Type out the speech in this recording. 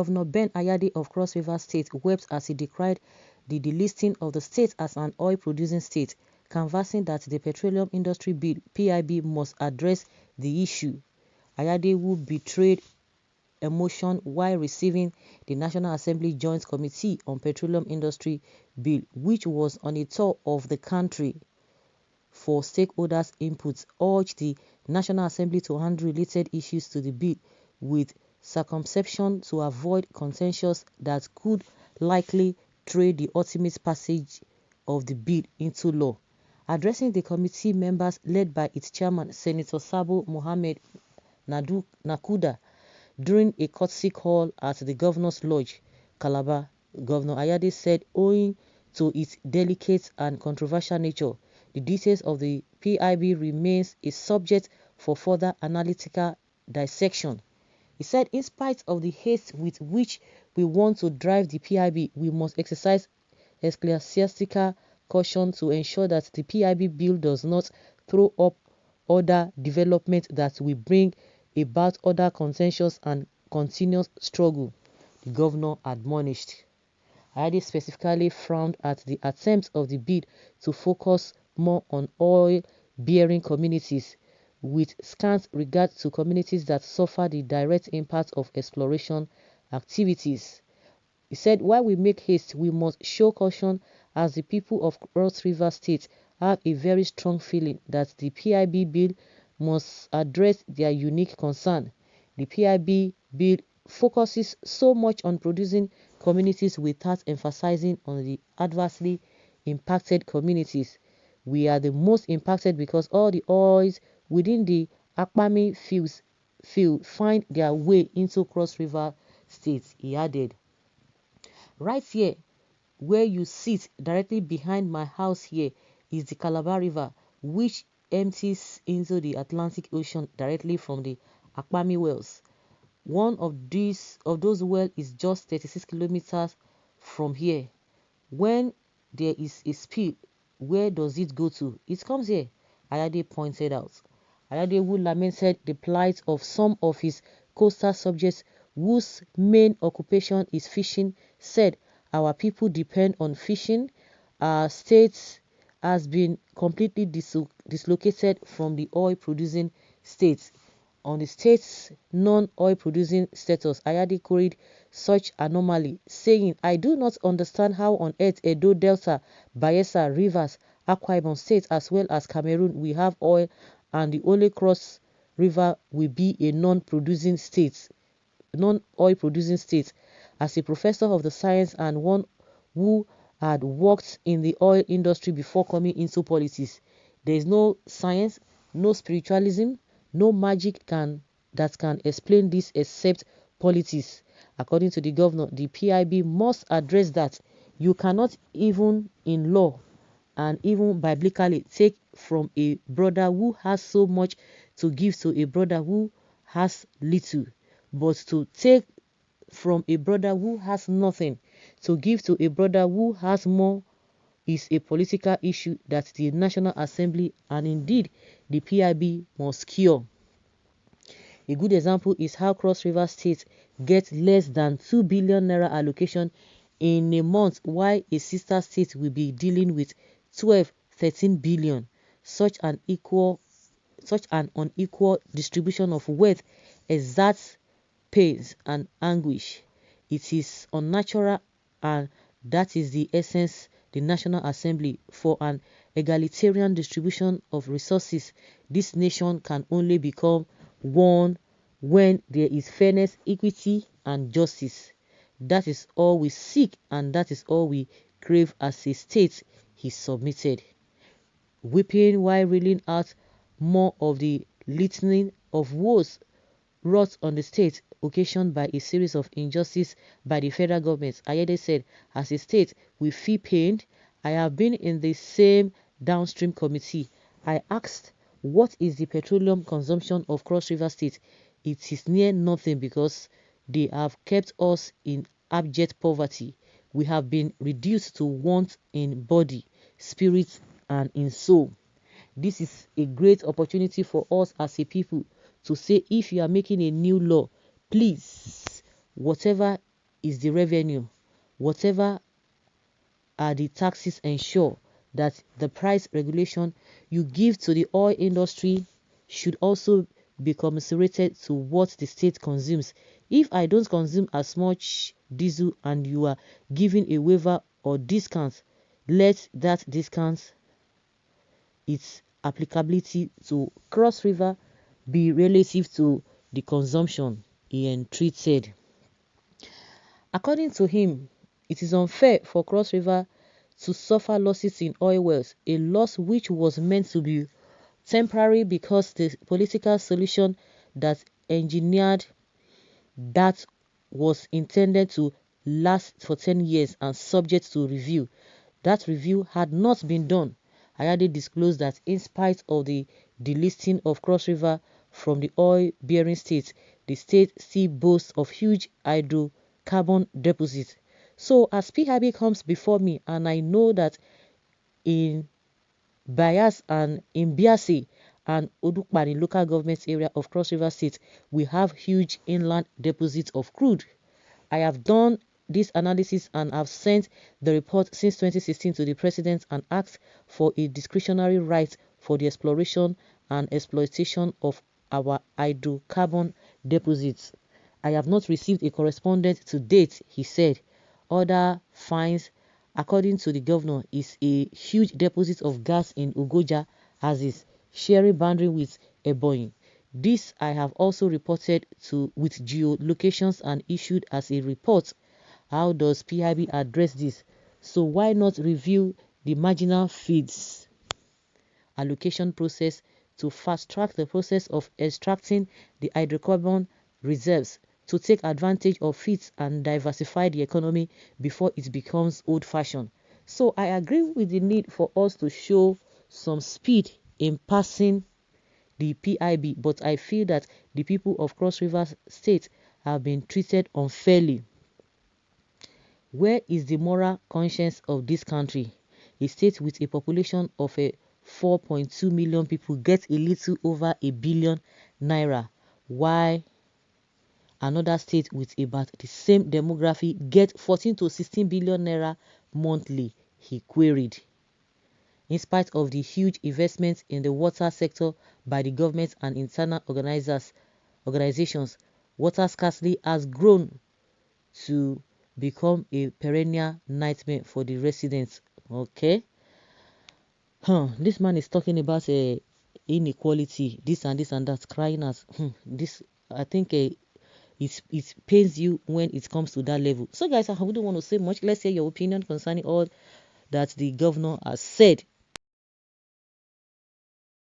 Governor Ben Ayade of Cross River State wept as he decried the delisting of the state as an oil-producing state, canvassing that the Petroleum Industry Bill (PIB) must address the issue. Ayade, who betrayed emotion while receiving the National Assembly Joint Committee on Petroleum Industry Bill, which was on a tour of the country for stakeholders' inputs, urged the National Assembly to handle related issues to the bill with circumspection to avoid contentions that could likely thwart the ultimate passage of the bill into law. Addressing the committee members led by its chairman, Senator Sabo Mohammed Nakuda, during a courtesy call at the Governor's Lodge, Calabar, Governor Ayade said owing to its delicate and controversial nature, the details of the PIB remains a subject for further analytical dissection. He said, in spite of the haste with which we want to drive the PIB, we must exercise ecclesiastical caution to ensure that the PIB bill does not throw up other developments that will bring about other contentions and continuous struggle, the governor admonished. Ayade specifically frowned at the attempt of the bill to focus more on oil-bearing communities, with scant regard to communities that suffer the direct impact of exploration activities. He said, while we make haste, we must show caution as the people of Cross River State have a very strong feeling that the PIB bill must address their unique concern. The PIB bill focuses so much on producing communities without emphasizing on the adversely impacted communities. We are the most impacted because all the oils within the Akpami field find their way into Cross River State, he added. Right here, where you sit directly behind my house here, is the Calabar River, which empties into the Atlantic Ocean directly from the Akpami wells. One of those wells is just 36 kilometers from here. When there is a spill, where does it go to? It comes here, Ayade pointed out. Ayade, who lamented the plight of some of his coastal subjects whose main occupation is fishing, said, our people depend on fishing. Our state has been completely dislocated from the oil-producing states. On the state's non-oil producing status, Ayade queried such anomaly, saying, I do not understand how on earth Edo Delta, Bayelsa, Rivers, Akwa Ibom State, as well as Cameroon, we have oil and the only Cross River will be a non-oil producing state. As a professor of the science and one who had worked in the oil industry before coming into politics, there is no science, no spiritualism, no magic that can explain this except politics. According to the governor, the PIB must address that. You cannot, even in law and even biblically, take from a brother who has so much to give to a brother who has little, but to take from a brother who has nothing to give to a brother who has more is a political issue that the National Assembly and indeed the PIB must cure. A good example is how Cross River State gets less than 2 billion naira allocation in a month, while a sister state will be dealing with 13 billion. Such an unequal distribution of wealth exerts pain and anguish. It is unnatural, and that is the essence the National Assembly for an egalitarian distribution of resources. This nation can only become one when there is fairness, equity, and justice. That is all we seek, and that is all we crave as a state, he submitted. Weeping while reeling out more of the litany of woes wrought on the state, occasioned by a series of injustices by the federal government, Ayade said, as a state, we feel pained. I have been in the same downstream committee. I asked, what is the petroleum consumption of Cross River State? It is near nothing because they have kept us in abject poverty. We have been reduced to want in body, spirit, and in soul. This is a great opportunity for us as a people to say, if you are making a new law, please, whatever is the revenue. Whatever are the taxes ensure that the price regulation you give to the oil industry should also be commensurated to what the state consumes. If I don't consume as much diesel and you are giving a waiver or discount, let that discount, its applicability to Cross River, be relative to the consumption, he entreated. According to him, it is unfair for Cross River to suffer losses in oil wells, a loss which was meant to be temporary because the political solution that engineered that was intended to last for 10 years and subject to review. That review had not been done. Ayade disclosed that in spite of the delisting of Cross River from the oil-bearing state, the state still boasts of huge hydrocarbon deposits. So as PIB comes before me, and I know that in Bias and in Biase and Odukpani local government area of Cross River State, we have huge inland deposits of crude. I have done this analysis and have sent the report since 2016 to the president and asked for a discretionary right for the exploration and exploitation of our hydrocarbon deposits. I have not received a correspondence to date, he said. Other finds, according to the governor, is a huge deposit of gas in Ugoja as is sharing boundary with Ebonyi. This I have also reported to with geolocations and issued as a report. How does PIB address this? So why not review the marginal feeds allocation process to fast-track the process of extracting the hydrocarbon reserves to take advantage of it and diversify the economy before it becomes old-fashioned. So I agree with the need for us to show some speed in passing the PIB, but I feel that the people of Cross River State have been treated unfairly. Where is the moral conscience of this country? A state with a population of 4.2 million people gets a little over a billion naira, while another state with about the same demography gets 14 to 16 billion naira monthly, he queried. In spite of the huge investments in the water sector by the government and internal organizations, water scarcity has grown to become a perennial nightmare for the residents. Okay. This man is talking about inequality, this and that, crying as this. I think it pains you when it comes to that level. So guys, I wouldn't want to say much. Let's hear your opinion concerning all that the governor has said